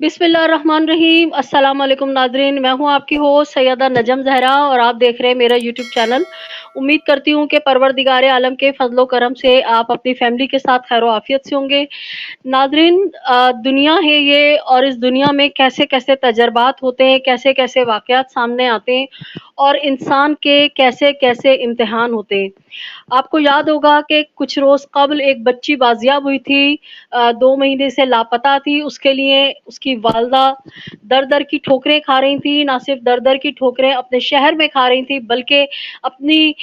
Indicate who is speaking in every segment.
Speaker 1: बिस्मिल्लाहिर्रहमानिर्रहीम। अस्सलाम वालेकुम नाज़रीन, मैं हूँ आपकी होस्ट सैयदा नजम ज़हरा और आप देख रहे हैं मेरा यूट्यूब चैनल। उम्मीद करती हूँ कि परवरदिगार आलम के फजलो करम से आप अपनी फैमिली के साथ खैर आफियत से होंगे। नाज़रीन, दुनिया है ये और इस दुनिया में कैसे कैसे तजर्बात होते हैं, कैसे कैसे वाक़यात सामने आते हैं और इंसान के कैसे कैसे इम्तिहान होते हैं। आपको याद होगा कि कुछ रोज़ कबल एक बच्ची बाजियाब हुई थी, 2 महीने से लापता थी। उसके लिए उसकी वालदा दर-दर की ठोकरें खा रही थी, ना सिर्फ़ दर-दर की ठोकरें अपने शहर में खा रही थी बल्कि अपनी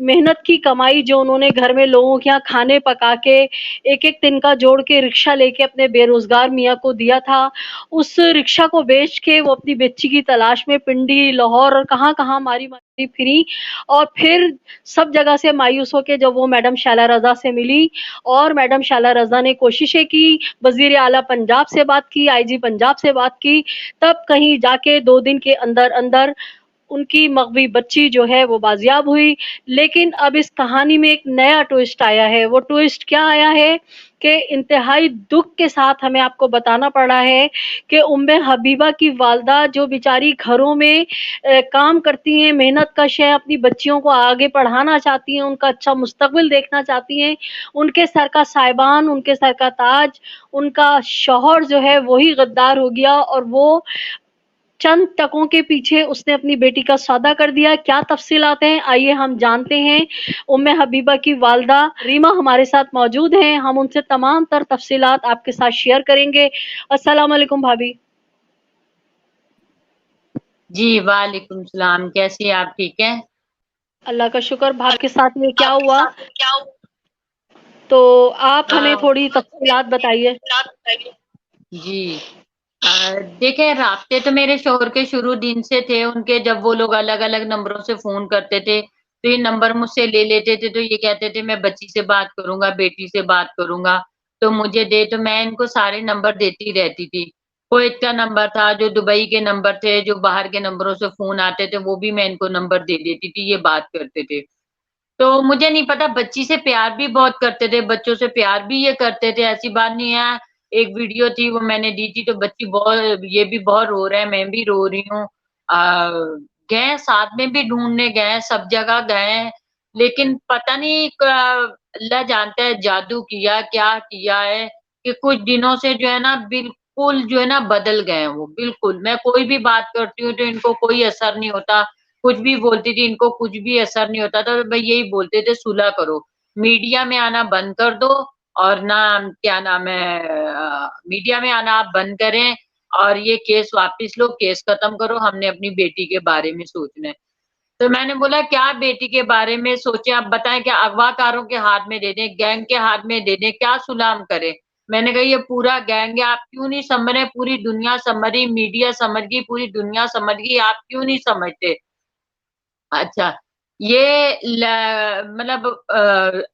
Speaker 1: मेहनत की कमाई जो उन्होंने घर में लोगों के यहाँ खाने पका के एक-एक तिनका जोड़ के रिक्शा लेके अपने बेरोज़गार मियाँ को दिया था। उस रिक्शा को बेच के वो अपनी बच्ची की तलाश में पिंडी, लाहौर और कहाँ-कहाँ मारी-मारी फिरी और फिर सब जगह से मायूस होके जब वो मैडम शैला रज़ा से मिली और मैडम शैला रज़ा ने कोशिशें की, वज़ीर आला पंजाब से बात की, आईजी पंजाब से बात की, तब कहीं जाके 2 दिन के अंदर-अंदर उनकी मग़वी बच्ची जो है वो बाजियाब हुई। लेकिन अब इस कहानी में एक नया ट्विस्ट आया है। वो ट्विस्ट क्या आया है कि इंतहाई दुःख के साथ हमें आपको बताना पड़ा है कि उम्मे हबीबा की वालदा जो बेचारी घरों में काम करती हैं, मेहनतकश हैं, अपनी बच्चियों को आगे पढ़ाना चाहती हैं, उनका अच्छा मुस्तक़बिल देखना चाहती हैं, उनके सर का साहिबान, उनके सर का ताज, उनका शौहर जो है वही गद्दार हो गया और वो चंद टकों के पीछे उसने अपनी बेटी का सौदा कर दिया। क्या तफ़सीलात हैं, आइए हम जानते हैं। उम्मे हबीबा की वालदा रीमा हमारे साथ मौजूद हैं, हम उनसे तमाम तर तफ़सीलात आपके साथ शेयर करेंगे। अस्सलाम वालेकुम भाभी।
Speaker 2: जी वालेकुम सलाम। कैसी हैं आप? ठीक है?
Speaker 1: अल्लाह का शुक्र। भाभी के साथ में क्या
Speaker 2: आपके
Speaker 1: हुआ?
Speaker 2: साथ में क्या हुआ?
Speaker 1: तो आप हमें थोड़ी
Speaker 2: आप हमें
Speaker 1: तफ़सीलात
Speaker 2: थोड़ी
Speaker 1: बताइए।
Speaker 2: तफ़सीलात बताइए। जी। देखें, राब्ते तो मेरे शौहर के शुरू दिन से थे उनके। जब वो लोग अलग-अलग नंबरों से फ़ोन करते थे, तो ये नंबर मुझसे ले लेते थे, तो ये कहते थे मैं बच्ची से बात करूँगा, बेटी से बात करूँगा, तो मुझे दे। तो मैं इनको सारे नंबर देती रहती थी। कुवैत का नंबर था, जो दुबई के नंबर थे, जो बाहर के नंबरों से फ़ोन आते थे, वो भी मैं इनको नंबर दे देती थी, ये बात करते थे। तो मुझे नहीं पता, बच्ची से प्यार भी बहुत करते थे, बच्चों से प्यार भी ये करते थे, ऐसी बात नहीं है। एक वीडियो थी, वो मैंने दी थी, तो बच्ची ये भी बहुत रो रहे हैं, मैं भी रो रही हूँ। गए साथ में भी ढूँढने गए, सब जगह गए, लेकिन पता नहीं अल्लाह जानता है जादू किया, क्या किया है कि कुछ दिनों से जो है ना बिल्कुल जो है ना बदल गए हैं वो, बिल्कुल। मैं कोई भी बात करती हूँ, तो इनको कोई असर नहीं होता। कुछ भी बोलती थी, इनको कुछ भी असर नहीं होता था। भई यही बोलते थे सुलह करो, मीडिया में आना बंद कर दो और ना क्या नाम है मीडिया में आना आप बंद करें और ये केस वापस लो, केस खत्म करो, हमने अपनी बेटी के बारे में सोचना है। तो मैंने बोला क्या बेटी के बारे में सोचें, आप बताएँ, क्या अगवाकारों के हाथ में दे दें, गैंग के हाथ में दे दें, क्या सुलह हम करें? मैंने कहा ये पूरा गैंग है, आप क्यों नहीं समझ रहे? पूरी दुनिया समझ रही, मीडिया समझ गई, पूरी दुनिया समझ गई, आप क्यों नहीं समझते? अच्छा, ये ल मतलब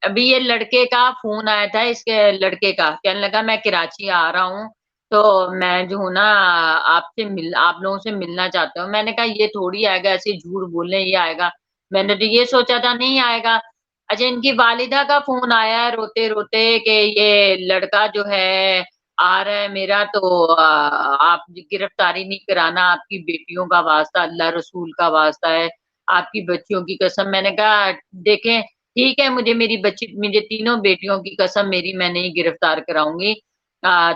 Speaker 2: अभी ये लड़के का फ़ोन आया था, इसके लड़के का, कहने लगा मैं कराची आ रहा हूँ, तो मैं जो हूँ ना आप लोगों से मिलना चाहता हूँ। मैंने कहा ये थोड़ी आएगा, ऐसे झूठ बोलने ये आएगा। मैंने तो ये सोचा था नहीं आएगा। अच्छा, इनकी वालिदा का फ़ोन आया है रोते-रोते कि ये लड़का जो है आ रहा है मेरा, तो आप गिरफ्तारी नहीं कराना, आपकी बेटियों का वास्ता, अल्लाह रसूल का वास्ता है। आपकी बच्चियों की कसम। मैंने कहा देखें, ठीक है, मुझे तीनों बेटियों की कसम मेरी, मैं नहीं गिरफ्तार कराऊँगी।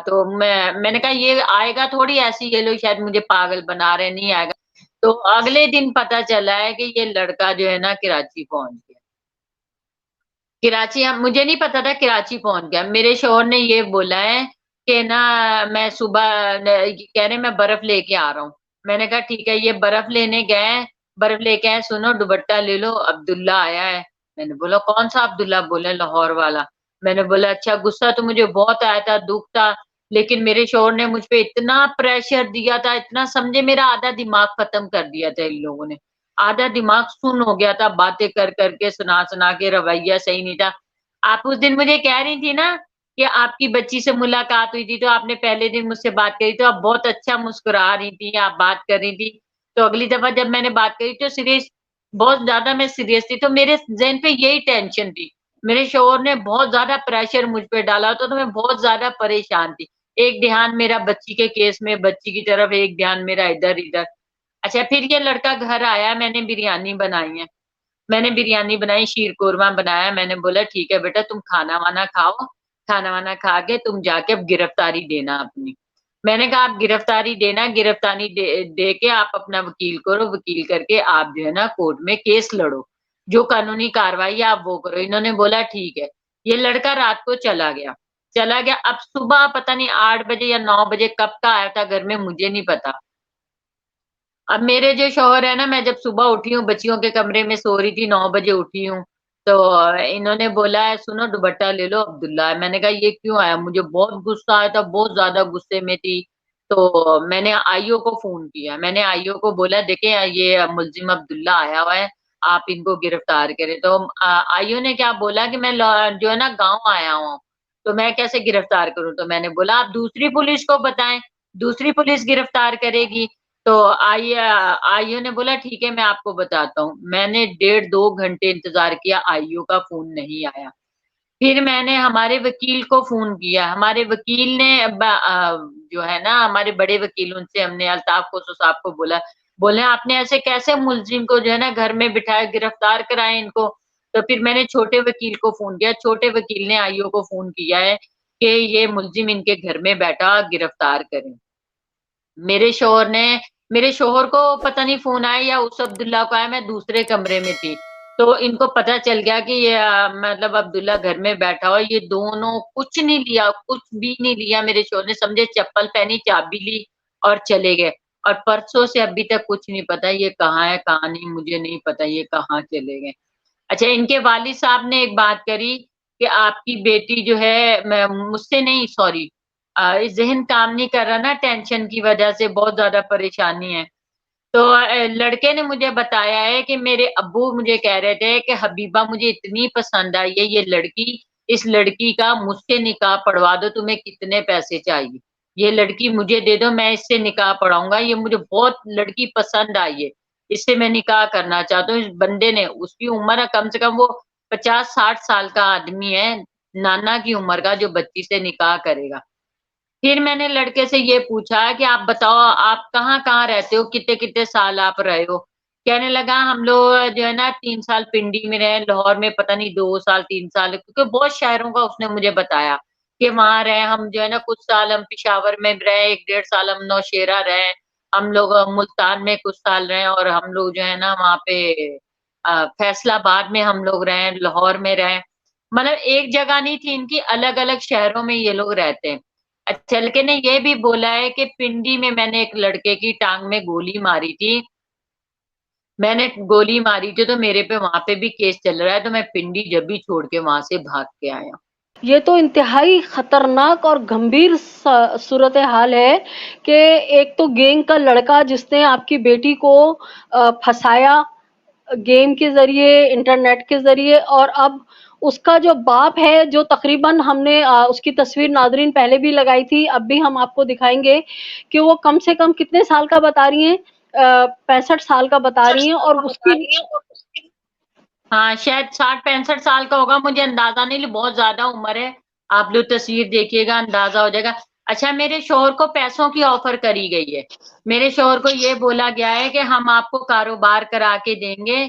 Speaker 2: तो मैंने कहा ये आएगा थोड़ी, ऐसे ही ये लोग शायद मुझे पागल बना रहे हैं, नहीं आएगा। तो अगले दिन पता चला है कि ये लड़का जो है ना कराची पहुँच गया। कराची, हम मुझे नहीं पता था कराची पहुँच गया। मेरे शौहर ने ये बोला है कि ना मैं सुबह कह रहे मैं बर्फ लेके आ रहा हूँ। मैंने कहा ठीक है, ये बर्फ लेने गए, बर्फ लेके आए, सुनो दुपट्टा ले लो, अब्दुल्ला आया है। मैंने बोला कौन-सा अब्दुल्ला? बोले लाहौर वाला। मैंने बोला अच्छा, गुस्सा तो मुझे बहुत आया था, दुःख था, लेकिन मेरे शौहर ने मुझ पे इतना प्रेशर दिया था, इतना समझे मेरा आधा दिमाग खत्म कर दिया था इन लोगों ने। आधा दिमाग सुन्न हो गया था, बातें कर के, सुना-सुना के, रवैया सही नहीं था। आप उस दिन मुझे कह रही थी ना कि आपकी बच्ची से मुलाकात हुई थी, तो आपने पहले दिन मुझसे बात करी, तो आप बहुत अच्छा मुस्कुरा रही थी, आप बात कर रही थी। तो अगली दफ़ा जब मैंने बात करी तो बहुत ज़्यादा मैं सीरियस थी, तो मेरे ज़हन पे यही टेंशन थी। मेरे शौहर ने बहुत ज़्यादा प्रेशर मुझ पे डाला था, तो मैं बहुत ज़्यादा परेशान थी। ایک دھیان میرا بچی کے کیس میں، بچی کی طرف، ایک دھیان میرا ادھر ادھر. اچھا پھر یہ لڑکا گھر آیا، میں نے بریانی بنائی ہے، میں نے بریانی بنائی، شیر قورمہ بنایا. میں نے بولا ٹھیک ہے بیٹا تم کھانا وانا کھاؤ، کھانا وانا کھا کے تم جا کے اب گرفتاری دینا اپنی. میں نے کہا آپ گرفتاری دینا، گرفتاری دے کے آپ اپنا وکیل کرو، وکیل کر کے آپ جو ہے نا کورٹ میں کیس لڑو، جو قانونی کاروائی آپ وہ کرو. انہوں نے بولا ٹھیک ہے. یہ لڑکا رات کو چلا گیا. اب صبح پتہ نہیں 8 بجے یا 9 بجے کب کا آیا تھا گھر میں مجھے نہیں پتا. اب میرے جو شوہر ہے نا، میں جب صبح اٹھی ہوں بچیوں کے کمرے میں سو رہی تھی، 9 بجے اٹھی ہوں، تو انہوں نے بولا ہے سنو دوپٹہ لے لو عبداللہ. میں نے کہا یہ کیوں آیا؟ مجھے بہت غصہ آیا تھا، بہت زیادہ غصے میں تھی. تو میں نے آئی او کو فون کیا، میں نے آئی او کو بولا دیکھیں یہ ملزم عبداللہ آیا ہوا ہے، آپ ان کو گرفتار کریں. تو آئی او نے کیا بولا کہ میں جو ہے نا گاؤں آیا ہوں تو میں کیسے گرفتار کروں. تو میں نے بولا آپ دوسری پولیس کو بتائیں، دوسری پولیس گرفتار کرے گی. تو آئی او نے بولا ٹھیک ہے میں آپ کو بتاتا ہوں. میں نے 1.5-2 گھنٹے انتظار کیا، آئی او کا فون نہیں آیا. پھر میں نے ہمارے وکیل کو فون کیا، ہمارے وکیل نے جو ہے نا ہمارے بڑے وکیل، ان سے ہم نے الطاف کوسو صاحب کو بولا، بولے آپ نے ایسے کیسے ملزم کو جو ہے نا گھر میں بٹھائے، گرفتار کرائے ان کو. تو پھر میں نے چھوٹے وکیل کو فون کیا، چھوٹے وکیل نے آئی او کو فون کیا ہے کہ یہ ملزم ان کے گھر میں بیٹھا، گرفتار کریں. میرے شوہر کو پتہ نہیں فون آیا یا اس عبداللہ کو آیا، میں دوسرے کمرے میں تھی. تو ان کو پتہ چل گیا کہ یہ مطلب عبداللہ گھر میں بیٹھا ہوا. یہ دونوں کچھ نہیں لیا، کچھ بھی نہیں لیا. میرے شوہر نے سمجھے چپل پہنی، چابی لی اور چلے گئے. اور پرسوں سے ابھی تک کچھ نہیں پتا یہ کہاں ہے کہاں نہیں، مجھے نہیں پتا یہ کہاں چلے گئے. اچھا ان کے والد صاحب نے ایک بات کری کہ آپ کی بیٹی جو ہے، مجھ سے نہیں، سوری، ذہن کام نہیں کر رہا نا ٹینشن کی وجہ سے، بہت زیادہ پریشانی ہے. تو لڑکے نے مجھے بتایا ہے کہ میرے ابو مجھے کہہ رہے تھے کہ حبیبہ مجھے اتنی پسند آئی ہے یہ لڑکی، اس لڑکی کا مجھ سے نکاح پڑھوا دو، تمہیں کتنے پیسے چاہیے، یہ لڑکی مجھے دے دو، میں اس سے نکاح پڑھاؤں گا، یہ مجھے بہت لڑکی پسند آئی ہے، اس سے میں نکاح کرنا چاہتا ہوں. اس بندے نے، اس کی عمر ہے کم سے کم وہ 50-60 سال کا آدمی ہے، نانا کی عمر کا، جو بچی سے نکاح کرے گا. پھر میں نے لڑکے سے یہ پوچھا کہ آپ بتاؤ آپ کہاں کہاں رہتے ہو، کتنے کتنے سال آپ رہے ہو. کہنے لگا ہم لوگ جو ہے نا 3 سال پنڈی میں رہے، لاہور میں پتہ نہیں 2 سال 3 سال، کیونکہ بہت شہروں کا اس نے مجھے بتایا کہ وہاں رہے. ہم جو ہے نا کچھ سال ہم پشاور میں رہے، 1-1.5 سال ہم نوشیرہ رہے، ہم لوگ ملتان میں کچھ سال رہے، اور ہم لوگ جو ہے نا وہاں پہ فیصل آباد میں ہم لوگ رہے، لاہور میں رہے. مطلب ایک جگہ نہیں تھی ان کی، الگ الگ شہروں میں یہ لوگ رہتے ہیں. اچھا لڑکے نے یہ بھی بولا ہے کہ پنڈی میں نے ایک لڑکے کی ٹانگ میں گولی ماری تھی، میں نے گولی ماری تھی تو میرے پہ وہاں پہ بھی کیس چل رہا ہے، تو میں پنڈی جب بھی چھوڑ کے وہاں سے بھاگ کے آیا.
Speaker 1: یہ تو انتہائی خطرناک اور گمبھیر صورتحال ہے کہ ایک تو گینگ کا لڑکا جس نے آپ کی بیٹی کو پھنسایا گیم کے ذریعے، انٹرنیٹ کے ذریعے، اور اب اس کا جو باپ ہے، جو تقریباً ہم نے اس کی تصویر ناظرین پہلے بھی لگائی تھی، اب بھی ہم آپ کو دکھائیں گے کہ وہ کم سے کم کتنے سال کا بتا رہی ہیں، 65 سال کا بتا رہی ہیں، اور اس کی
Speaker 2: ہاں شاید 60-65 سال کا ہوگا، مجھے اندازہ نہیں، بہت زیادہ عمر ہے. آپ لوگ تصویر دیکھیے گا اندازہ ہو جائے گا. اچھا میرے شوہر کو پیسوں کی آفر کری گئی ہے، میرے شوہر کو یہ بولا گیا ہے کہ ہم آپ کو کاروبار کرا کے دیں گے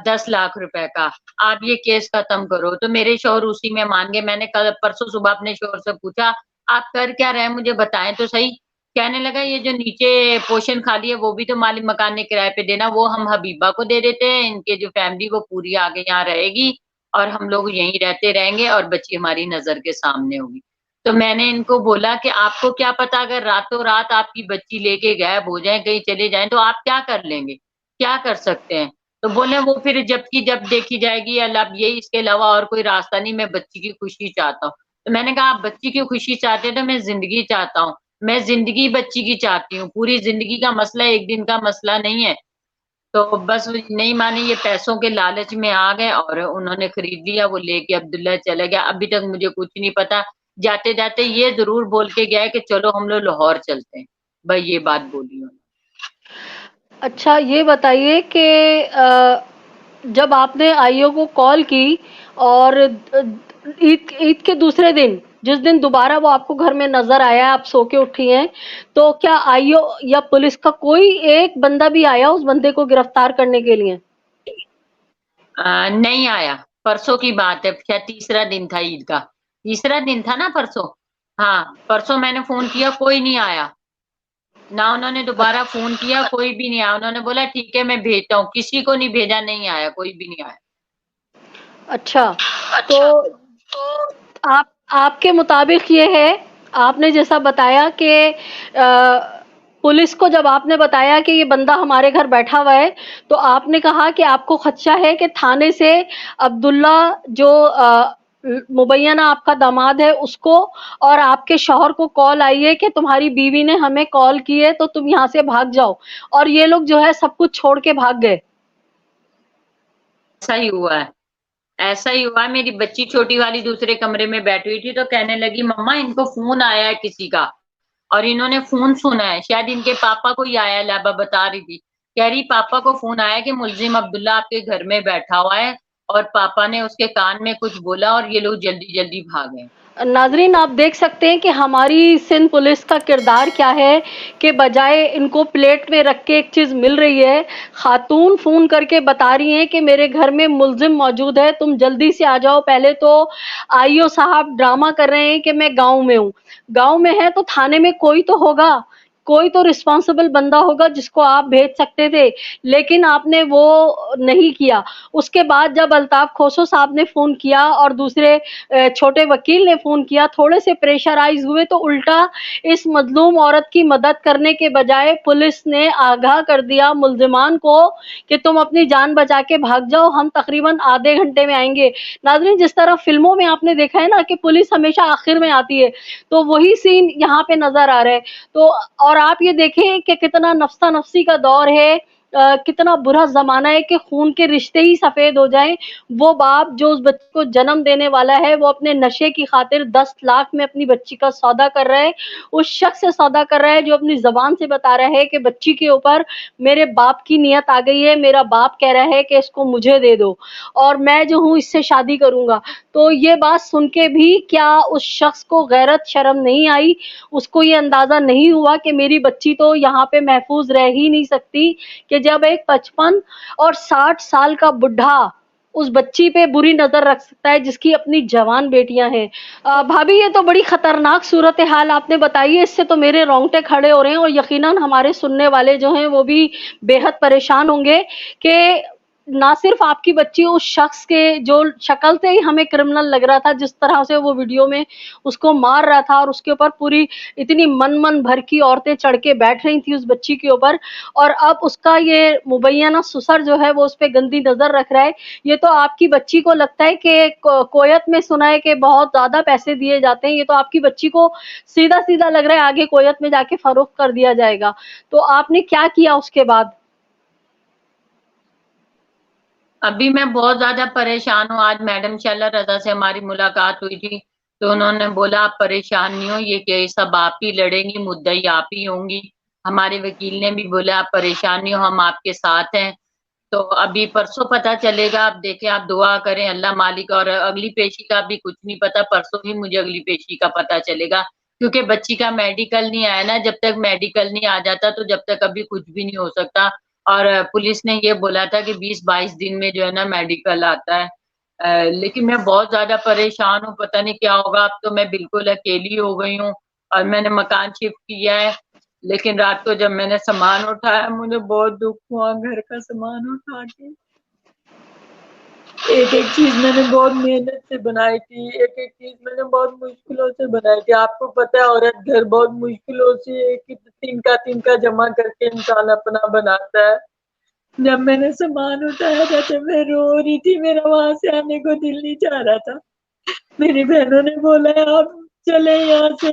Speaker 2: 10 لاکھ روپے کا، آپ یہ کیس ختم کرو. تو میرے شوہر اسی میں مان گئے. میں نے کل پرسوں صبح اپنے شوہر سے پوچھا آپ کر کیا رہے ہیں، مجھے بتائیں تو صحیح. کہنے لگا یہ جو نیچے پوشن خالی ہے وہ بھی تو مالک مکان نے کرائے پہ دینا، وہ ہم حبیبہ کو دے دیتے ہیں، ان کے جو فیملی وہ پوری آگے یہاں رہے گی اور ہم لوگ یہیں رہتے رہیں گے اور بچی ہماری نظر کے سامنے ہوگی. تو میں نے ان کو بولا کہ آپ کو کیا پتا اگر راتوں رات آپ کی بچی لے کے غائب ہو جائیں، کہیں چلے جائیں، تو آپ کیا کر لیں گے، کیا کر سکتے ہیں. تو بولے وہ پھر جب دیکھی جائے گی اللہ، یہی اس کے علاوہ اور کوئی راستہ نہیں، میں بچی کی خوشی چاہتا ہوں. تو میں نے کہا آپ بچی کی خوشی چاہتے ہیں تو میں زندگی چاہتا ہوں، میں زندگی بچی کی چاہتی ہوں، پوری زندگی کا مسئلہ ایک دن کا مسئلہ نہیں ہے. تو بس نہیں مانی، یہ پیسوں کے لالچ میں آ گئے اور انہوں نے خرید لیا، وہ لے کے عبداللہ چلا گیا. ابھی تک مجھے کچھ نہیں پتا. جاتے جاتے یہ ضرور بول کے گیا ہے کہ چلو ہم لوگ لاہور چلتے ہیں، بھائی یہ بات بولی انہوں نے.
Speaker 1: اچھا یہ بتائیے کہ جب آپ نے آئی او کو کال کی اور ईद के दूसरे दिन, जिस दिन दोबारा वो आपको घर में नजर आया, आप सो के उठी हैं, तो क्या आईओ या पुलिस का कोई एक बंदा भी आया उस बंदे को गिरफ्तार करने के लिए?
Speaker 2: नहीं आया, परसों की बात है, शायद तीसरा दिन था ईद का, तीसरा दिन था ना परसों। हाँ, परसों मैंने फोन किया, कोई नहीं आया, ना उन्होंने दोबारा फोन किया, कोई भी नहीं आया। उन्होंने बोला ठीक है मैं भेजता हूँ, किसी को नहीं भेजा, नहीं आया, कोई भी नहीं आया।
Speaker 1: अच्छा, तो आप आपके मुताबिक ये है, आपने जैसा बताया कि पुलिस को जब आपने बताया कि ये बंदा हमारे घर बैठा हुआ है, तो आपने कहा कि आपको खदशा है कि थाने से अब्दुल्ला जो मुबैना आपका दामाद है उसको और आपके शौहर को कॉल आई है कि तुम्हारी बीवी ने हमें कॉल की है तो तुम यहाँ से भाग जाओ, और ये लोग जो है सब कुछ छोड़ के भाग गए।
Speaker 2: ऐसा ही हुआ है, ऐसा ही हुआ है। मेरी बच्ची छोटी वाली दूसरे कमरे में बैठी हुई थी तो कहने लगी मम्मा इनको फोन आया है किसी का, और इन्होंने फोन सुना है, शायद इनके पापा को ही आया है। लाबा बता रही थी, कह रही पापा को फोन आया कि मुलजिम अब्दुल्ला आपके घर में बैठा हुआ है, और पापा ने उसके कान में कुछ बोला और ये लोग जल्दी जल्दी भागे।
Speaker 1: नाजरीन, आप देख सकते हैं कि हमारी सिंध पुलिस का किरदार क्या है कि बजाय इनको प्लेट में रख के एक चीज़ मिल रही है, खातून फ़ोन करके बता रही हैं कि मेरे घर में मुलजिम मौजूद है, तुम जल्दी से आ जाओ। पहले तो आईओ साहब ड्रामा कर रहे हैं कि मैं गांव में हूँ, गांव में है तो थाने में कोई तो होगा, कोई तो रिस्पॉन्सिबल बंदा होगा जिसको आप भेज सकते थे, लेकिन आपने वो नहीं किया। उसके बाद जब अल्ताफ खोसो साहब ने फ़ोन किया और दूसरे छोटे वकील ने फ़ोन किया, थोड़े से प्रेशराइज हुए तो उल्टा इस मजलूम औरत की मदद करने के बजाय पुलिस ने आगाह कर दिया मुलजिमान को कि तुम अपनी जान बचा के भाग जाओ, हम तकरीबन आधे घंटे में आएंगे। नाजरीन, जिस तरह फिल्मों में आपने देखा है ना कि पुलिस हमेशा आखिर में आती है, तो वही सीन यहाँ पे नजर आ रहा है। तो और आप ये देखें कि कितना नफ्सा नफसी का दौर है, कितना बुरा जमाना है कि खून के रिश्ते ही सफेद हो जाएं। वो बाप जो उस बच्चे को जन्म देने वाला है वो अपने नशे की खातिर 10 लाख में अपनी बच्ची का सौदा कर रहा है, उस शख्स से सौदा कर रहा है जो अपनी जबान से बता रहा है कि बच्ची के ऊपर मेरे बाप की नियत आ गई है, मेरा बाप कह रहा है कि इसको मुझे दे दो और मैं जो हूँ इससे शादी करूंगा। तो ये बात सुन के भी क्या उस शख्स को गैरत शर्म नहीं आई? उसको ये अंदाजा नहीं हुआ कि मेरी बच्ची तो यहाँ पे महफूज रह ही नहीं सकती, कि जब एक 55 और 60 साल का बुढ़ा उस बच्ची पे बुरी नजर रख सकता है जिसकी अपनी जवान बेटियां हैं। भाभी, ये तो बड़ी खतरनाक सूरत हाल आपने बताई है, इससे तो मेरे रोंगटे खड़े हो रहे हैं और यकीनन हमारे सुनने वाले जो हैं वो भी बेहद परेशान होंगे कि ना सिर्फ आपकी बच्ची उस शख्स के जो शक्ल से ही हमें क्रिमिनल लग रहा था, जिस तरह से वो वीडियो में उसको मार रहा था और उसके ऊपर पूरी इतनी मन भर की औरतें चढ़ के बैठ रही थी उस बच्ची के ऊपर, और अब उसका ये मुबैना ससुर जो है वो उस पर गंदी नजर रख रहा है। ये तो आपकी बच्ची को लगता है कि कोयत में सुना है कि बहुत ज्यादा पैसे दिए जाते हैं, ये तो आपकी बच्ची को सीधा सीधा लग रहा है आगे कोयत में जाके फरोख्त कर दिया जाएगा। तो आपने क्या किया उसके बाद?
Speaker 2: अभी मैं बहुत ज्यादा परेशान हूँ। आज मैडम शैला रजा से हमारी मुलाकात हुई थी तो उन्होंने बोला आप परेशान नहीं हो, ये केस सब आप ही लड़ेंगी, मुद्दई आप ही होंगी। हमारे वकील ने भी बोला आप परेशान नहीं हो, हम आपके साथ हैं। तो अभी परसों पता चलेगा, आप देखें, आप दुआ करें अल्लाह मालिक। और अगली पेशी का भी कुछ नहीं पता, परसों ही मुझे अगली पेशी का पता चलेगा, क्योंकि बच्ची का मेडिकल नहीं आया ना। जब तक मेडिकल नहीं आ जाता तो जब तक अभी कुछ भी नहीं हो सकता। और पुलिस ने ये बोला था कि 20-22 दिन में जो है ना मेडिकल आता है। लेकिन मैं बहुत ज्यादा परेशान हूँ, पता नहीं क्या होगा। अब तो मैं बिल्कुल अकेली हो गई हूँ और मैंने मकान शिफ्ट किया है। लेकिन रात को जब मैंने सामान उठाया मुझे बहुत दुख हुआ, घर का सामान उठा के। एक एक चीज मैंने बहुत मेहनत से बनाई थी, एक एक चीज मैंने बहुत मुश्किलों से बनाई थी। आपको पता है औरत घर बहुत मुश्किलों से तिनका तिनका जमा करके इंसान अपना बनाता है। जब मैंने सामान उठाया था तो मैं रो रही थी, मेरा वहां से आने को दिल नहीं चाह रहा था। मेरी बहनों ने बोला आप चले यहाँ से,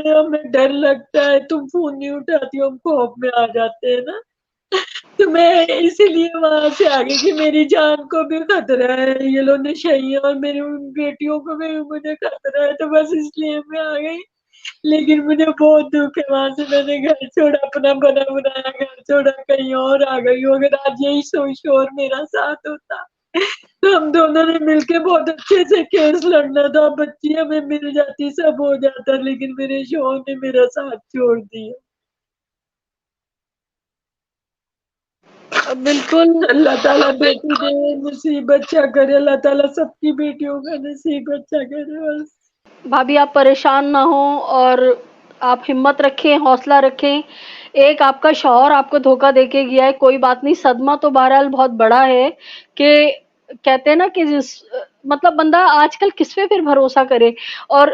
Speaker 2: हमें डर लगता है, तुम फोन नहीं उठाती, हम खौफ में आ जाते हैं ना। तो मैं इसीलिए वहां से आ गई कि मेरी जान को भी खतरा है, ये लोग नशे और मेरी बेटियों को भी मुझे खतरा है, तो बस इसलिए मैं आ गई। लेकिन मुझे बहुत दुख है, वहां से मैंने घर छोड़ा, अपना बना बनाया घर छोड़ा, कहीं और आ गई हूँ। अगर आज यही शोर मेरा साथ होता
Speaker 3: ہم دونوں نے مل کے بہت اچھے سے کیس لڑنا تھا، بچی ہمیں مل جاتی، سب ہو جاتا، لیکن میرے شوہر نے میرا ساتھ چھوڑ دیا۔
Speaker 1: بالکل
Speaker 3: اللہ تعالیٰ بیٹی دے نصیب اچھا کرے، اللہ تعالیٰ سب کی بیٹیوں کا نصیب اچھا کرے بس۔
Speaker 1: بھابھی آپ پریشان نہ ہوں اور آپ ہمت رکھیں، حوصلہ رکھیں۔ ایک آپ کا شوہر آپ کو دھوکہ دے کے گیا ہے، کوئی بات نہیں، صدمہ تو بہرحال بہت بڑا ہے کہ کہتے ہیں نا کہ مطلب بندہ آج کل کس پہ پھر بھروسہ کرے۔ اور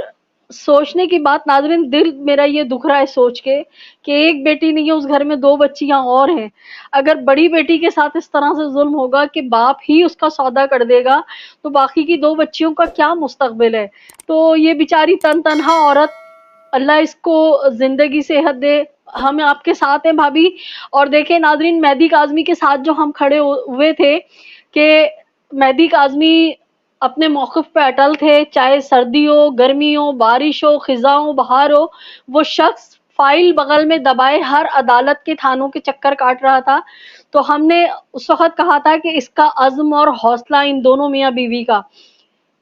Speaker 1: سوچنے کی بات ناظرین، دل میرا یہ دکھ رہا ہے سوچ کے کہ ایک بیٹی نہیں ہے، اس گھر میں 2 بچیاں اور ہیں۔ اگر بڑی بیٹی کے ساتھ اس طرح سے ظلم ہوگا کہ باپ ہی اس کا سودا کر دے گا تو باقی کی 2 بچیوں کا کیا مستقبل ہے؟ تو یہ بیچاری تنہا عورت، اللہ اس کو زندگی صحت دے۔ ہم آپ کے ساتھ ہیں بھابھی۔ اور دیکھیں ناظرین، مہدی کاظمی کے ساتھ جو ہم کھڑے ہوئے تھے کہ مہدی کاظمی اپنے موقف پہ اٹل تھے، چاہے سردی ہو، گرمی ہو، بارش ہو، خزاں ہو، بہار ہو، وہ شخص فائل بغل میں دبائے ہر عدالت کے تھانوں کے چکر کاٹ رہا تھا۔ تو ہم نے اس وقت کہا تھا کہ اس کا عزم اور حوصلہ ان دونوں میاں بیوی کا،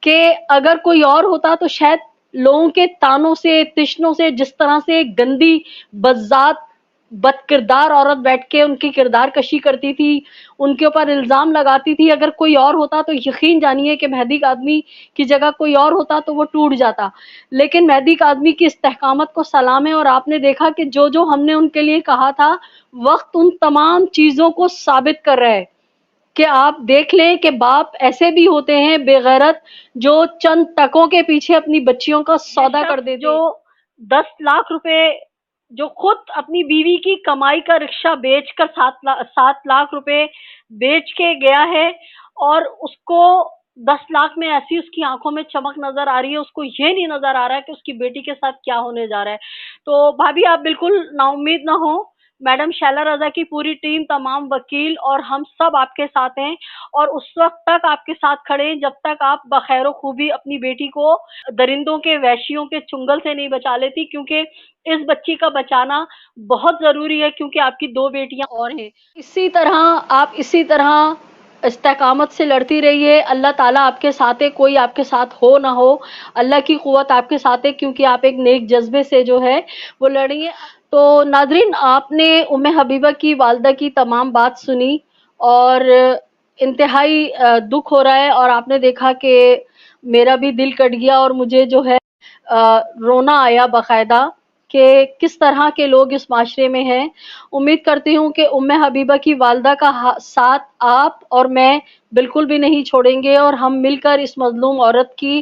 Speaker 1: کہ اگر کوئی اور ہوتا تو شاید لوگوں کے تانوں سے، تشنوں سے، جس طرح سے گندی بذات بد کردار عورت بیٹھ کے ان کی کردار کشی کرتی تھی، ان کے اوپر الزام لگاتی تھی، اگر کوئی اور ہوتا تو یقین جانیے کہ مہدی کاظمی کی جگہ کوئی اور ہوتا تو وہ ٹوٹ جاتا۔ لیکن مہدی کاظمی کی استحکامت کو سلام ہے، اور آپ نے دیکھا کہ جو ہم نے ان کے لیے کہا تھا، وقت ان تمام چیزوں کو ثابت کر رہا ہے کہ آپ دیکھ لیں کہ باپ ایسے بھی ہوتے ہیں بے غیرت جو چند ٹکوں کے پیچھے اپنی بچیوں کا سودا کر دیتے، جو 10 لاکھ روپے جو خود اپنی بیوی کی کمائی کا رکشہ بیچ کر 7 لاکھ روپے بیچ کے گیا ہے، اور اس کو 10 لاکھ میں ایسی اس کی آنکھوں میں چمک نظر آ رہی ہے، اس کو یہ نہیں نظر آ رہا ہے کہ اس کی بیٹی کے ساتھ کیا ہونے جا رہا ہے۔ تو بھابھی آپ بالکل نا امید نہ ہوں، میڈم شیلا رضا کی پوری ٹیم، تمام وکیل اور ہم سب آپ کے ساتھ ہیں، اور اس وقت تک آپ کے ساتھ کھڑے ہیں جب تک آپ بخیر و خوبی اپنی بیٹی کو درندوں کے، وحشیوں کے چنگل سے نہیں بچا لیتی، کیونکہ اس بچی کا بچانا بہت ضروری ہے، کیونکہ آپ کی 2 بیٹیاں اور ہیں۔ اسی طرح استقامت سے لڑتی رہیے، اللہ تعالیٰ آپ کے ساتھ ہے، کوئی آپ کے ساتھ ہو نہ ہو، اللہ کی قوت آپ کے ساتھ ہے، کیونکہ آپ ایک نیک جذبے سے جو ہے وہ لڑی ہیں۔ تو ناظرین، آپ نے ام حبیبہ کی والدہ کی تمام بات سنی، اور انتہائی دکھ ہو رہا ہے، اور آپ نے دیکھا کہ میرا بھی دل کٹ گیا، اور مجھے جو ہے رونا آیا باقاعدہ کہ کس طرح کے لوگ اس معاشرے میں ہیں۔ امید کرتی ہوں کہ ام حبیبہ کی والدہ کا ساتھ آپ اور میں بالکل بھی نہیں چھوڑیں گے، اور ہم مل کر اس مظلوم عورت کی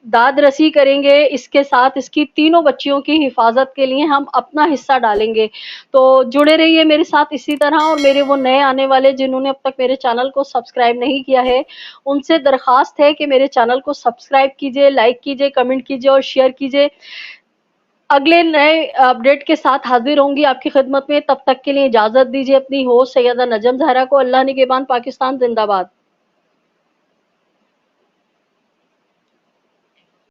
Speaker 1: داد رسی کریں گے، اس کے ساتھ اس کی تینوں بچیوں کی حفاظت کے لیے ہم اپنا حصہ ڈالیں گے۔ تو جڑے رہیے میرے ساتھ اسی طرح، اور میرے وہ نئے آنے والے جنہوں نے اب تک میرے چینل کو سبسکرائب نہیں کیا ہے، ان سے درخواست ہے کہ میرے چینل کو سبسکرائب کیجئے، لائک کیجئے، کمنٹ کیجئے اور شیئر کیجئے۔ اگلے نئے اپڈیٹ کے ساتھ حاضر ہوں گی آپ کی خدمت میں، تب تک کے لیے اجازت دیجیے اپنی ہوسٹ سیدہ نجم زہرا کو۔ اللہ نگہبان، پاکستان زندہ باد۔